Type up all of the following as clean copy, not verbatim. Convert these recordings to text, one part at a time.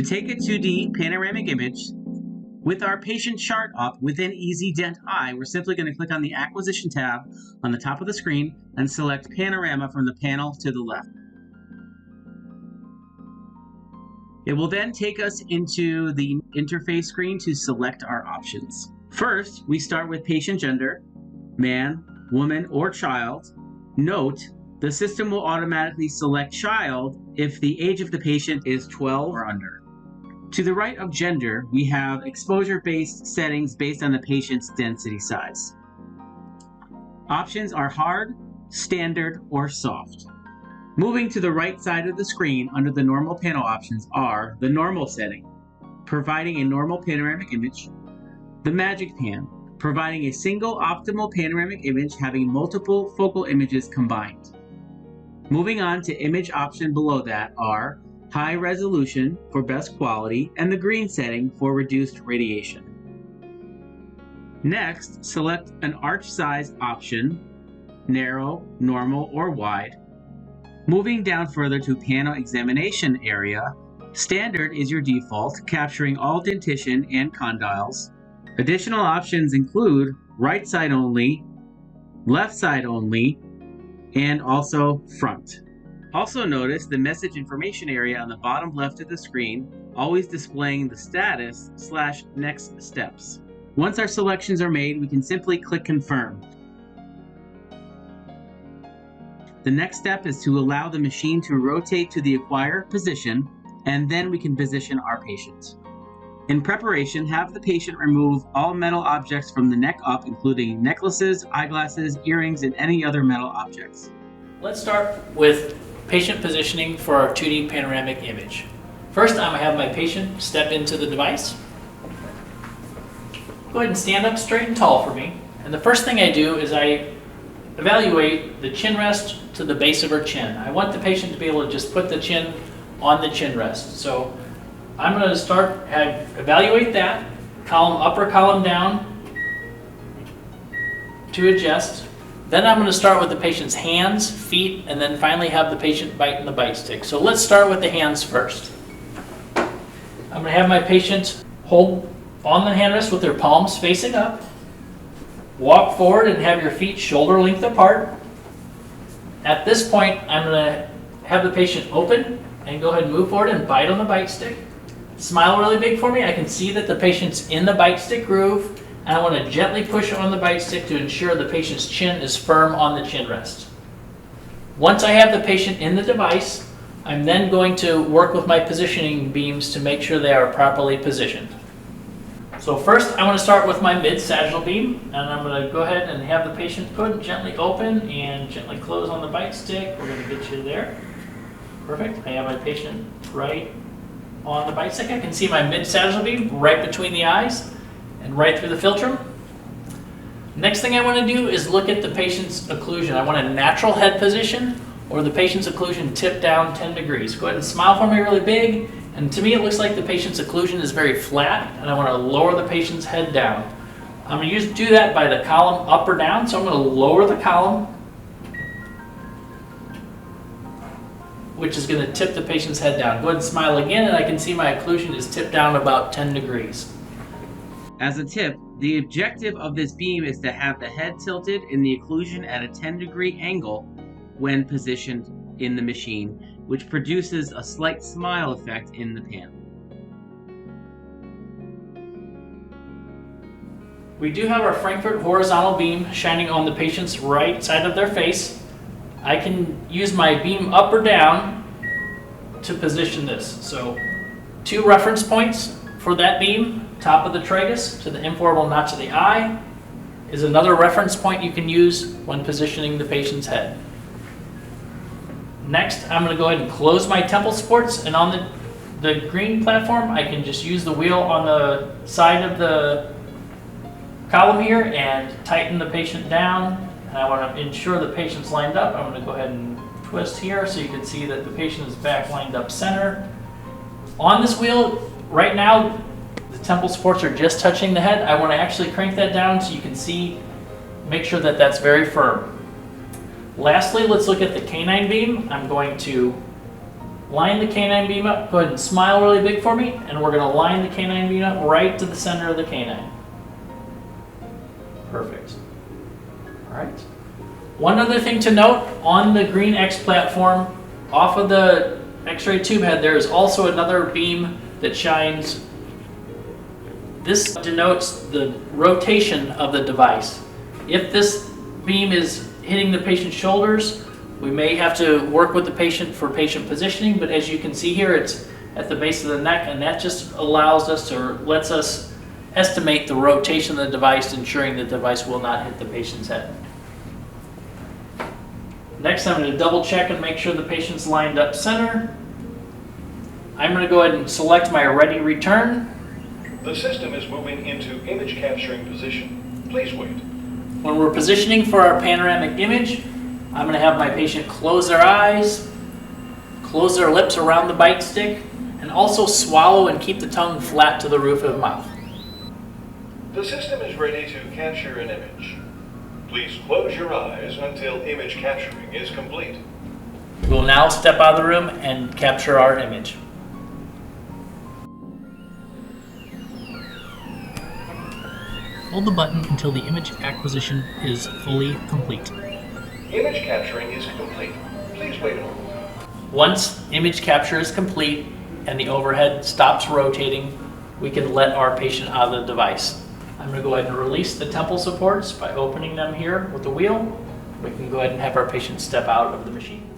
To take a 2D panoramic image, with our patient chart up within EzDent-i, we're simply going to click on the Acquisition tab on the top of the screen and select Panorama from the panel to the left. It will then take us into the interface screen to select our options. First, we start with patient gender, man, woman, or child. Note, the system will automatically select child if the age of the patient is 12 or under. To the right of gender, we have exposure-based settings based on the patient's density size. Options are hard, standard, or soft. Moving to the right side of the screen under the normal panel options are the normal setting, providing a normal panoramic image, the magic pan, providing a single optimal panoramic image having multiple focal images combined. Moving on to image option below that are high resolution for best quality and the green setting for reduced radiation. Next, select an arch size option, narrow, normal, or wide. Moving down further to panel examination area, standard is your default, capturing all dentition and condyles. Additional options include right side only, left side only, and also front. Also notice the message information area on the bottom left of the screen, always displaying the status / next steps. Once our selections are made, we can simply click confirm. The next step is to allow the machine to rotate to the acquired position, and then we can position our patient. In preparation, have the patient remove all metal objects from the neck up, including necklaces, eyeglasses, earrings, and any other metal objects. Let's start with patient positioning for our 2D panoramic image. First, I'm going to have my patient step into the device. Go ahead and stand up straight and tall for me. And the first thing I do is I evaluate the chin rest to the base of her chin. I want the patient to be able to just put the chin on the chin rest. So I'm going to evaluate that, column up or column down to adjust. Then I'm going to start with the patient's hands, feet, and then finally have the patient bite in the bite stick. So let's start with the hands first. I'm going to have my patient hold on the hand rest with their palms facing up. Walk forward and have your feet shoulder length apart. At this point, I'm going to have the patient open and go ahead and move forward and bite on the bite stick. Smile really big for me. I can see that the patient's in the bite stick groove. And I want to gently push on the bite stick to ensure the patient's chin is firm on the chin rest. Once I have the patient in the device, I'm then going to work with my positioning beams to make sure they are properly positioned. So first I want to start with my mid-sagittal beam, and I'm going to go ahead and have the patient put gently open and gently close on the bite stick. We're going to get you there. Perfect. I have my patient right on the bite stick. I can see my mid-sagittal beam right between the eyes and right through the philtrum. Next thing I want to do is look at the patient's occlusion. I want a natural head position or the patient's occlusion tipped down 10 degrees. Go ahead and smile for me really big. And to me it looks like the patient's occlusion is very flat, and I want to lower the patient's head down. I'm going to do that by the column up or down. So I'm going to lower the column, which is going to tip the patient's head down. Go ahead and smile again, and I can see my occlusion is tipped down about 10 degrees. As a tip, the objective of this beam is to have the head tilted in the occlusion at a 10-degree angle when positioned in the machine, which produces a slight smile effect in the pan. We do have our Frankfurt horizontal beam shining on the patient's right side of their face. I can use my beam up or down to position this. So 2 reference points for that beam. Top of the tragus to the infraorbital notch of the eye is another reference point you can use when positioning the patient's head. Next, I'm going to go ahead and close my temple supports, and on the green platform, I can just use the wheel on the side of the column here and tighten the patient down. And I want to ensure the patient's lined up. I'm going to go ahead and twist here so you can see that the patient is back lined up center. On this wheel, right now, the temple supports are just touching the head. I want to actually crank that down so you can see, make sure that that's very firm. Lastly, let's look at the canine beam. I'm going to line the canine beam up. Go ahead and smile really big for me, and we're going to line the canine beam up right to the center of the canine. Perfect. All right. One other thing to note, on the Green X platform, off of the X-ray tube head, there is also another beam that shines. This denotes the rotation of the device. If this beam is hitting the patient's shoulders, we may have to work with the patient for patient positioning, but as you can see here, it's at the base of the neck, and that just allows us to, or lets us estimate the rotation of the device, ensuring the device will not hit the patient's head. Next, I'm going to double check and make sure the patient's lined up center. I'm going to go ahead and select my ready return. The system is moving into image capturing position. Please wait. When we're positioning for our panoramic image, I'm going to have my patient close their eyes, close their lips around the bite stick, and also swallow and keep the tongue flat to the roof of the mouth. The system is ready to capture an image. Please close your eyes until image capturing is complete. We'll now step out of the room and capture our image. Hold the button until the image acquisition is fully complete. Image capturing is complete. Please wait a moment. Once image capture is complete and the overhead stops rotating, we can let our patient out of the device. I'm going to go ahead and release the temple supports by opening them here with the wheel. We can go ahead and have our patient step out of the machine.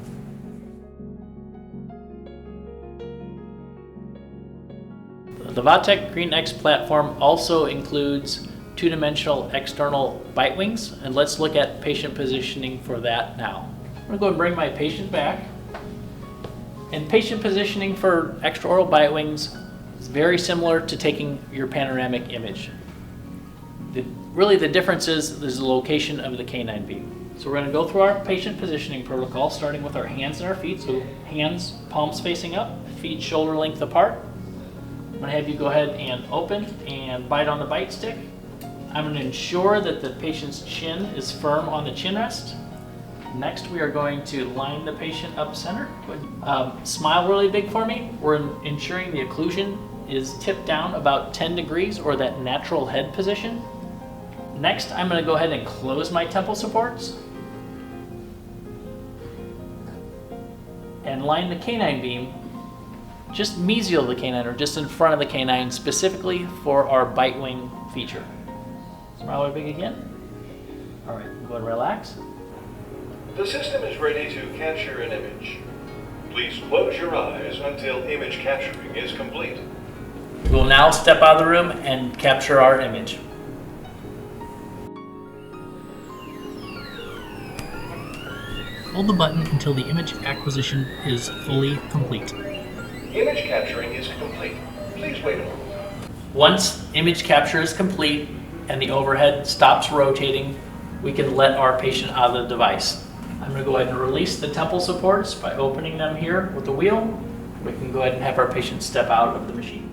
The Vatech Green X platform also includes two-dimensional external bite wings, and let's look at patient positioning for that now. I'm going to go and bring my patient back. And patient positioning for extraoral bite wings is very similar to taking your panoramic image. Really the difference is the location of the canine beam. So we're going to go through our patient positioning protocol, starting with our hands and our feet. So hands, palms facing up, feet shoulder length apart. I'm going to have you go ahead and open and bite on the bite stick. I'm going to ensure that the patient's chin is firm on the chin rest. Next, we are going to line the patient up center. Smile really big for me. We're ensuring the occlusion is tipped down about 10 degrees, or that natural head position. Next, I'm going to go ahead and close my temple supports and line the canine beam just mesial of the canine, or just in front of the canine, specifically for our bite wing feature. Smile really big again. All right, go ahead and relax. The system is ready to capture an image. Please close your eyes until image capturing is complete. We'll now step out of the room and capture our image. Hold the button until the image acquisition is fully complete. Image capturing is complete. Please wait a moment. Once image capture is complete and the overhead stops rotating, we can let our patient out of the device. I'm going to go ahead and release the temple supports by opening them here with the wheel. We can go ahead and have our patient step out of the machine.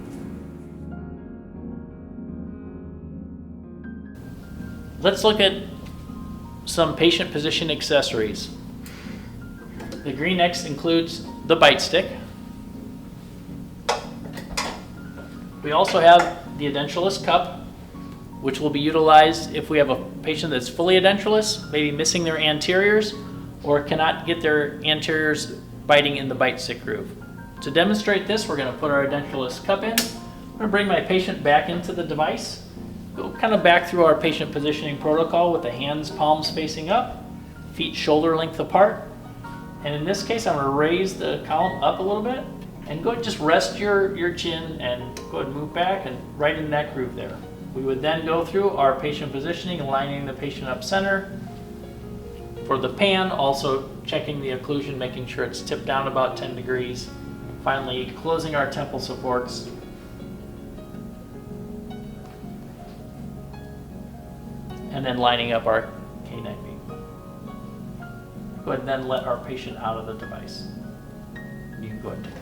Let's look at some patient position accessories. The Green X includes the bite stick. We also have the edentulous cup, which will be utilized if we have a patient that's fully edentulous, maybe missing their anteriors, or cannot get their anteriors biting in the bite stick groove. To demonstrate this, we're going to put our edentulous cup in. I'm going to bring my patient back into the device. Go kind of back through our patient positioning protocol with the hands, palms facing up, feet shoulder length apart. And in this case, I'm going to raise the column up a little bit, and go ahead and just rest your chin and go ahead and move back and right in that groove there. We would then go through our patient positioning, aligning the patient up center. For the pan, also checking the occlusion, making sure it's tipped down about 10 degrees. Finally, closing our temple supports. And then lining up our canine beam. Go ahead and then let our patient out of the device. You can go ahead and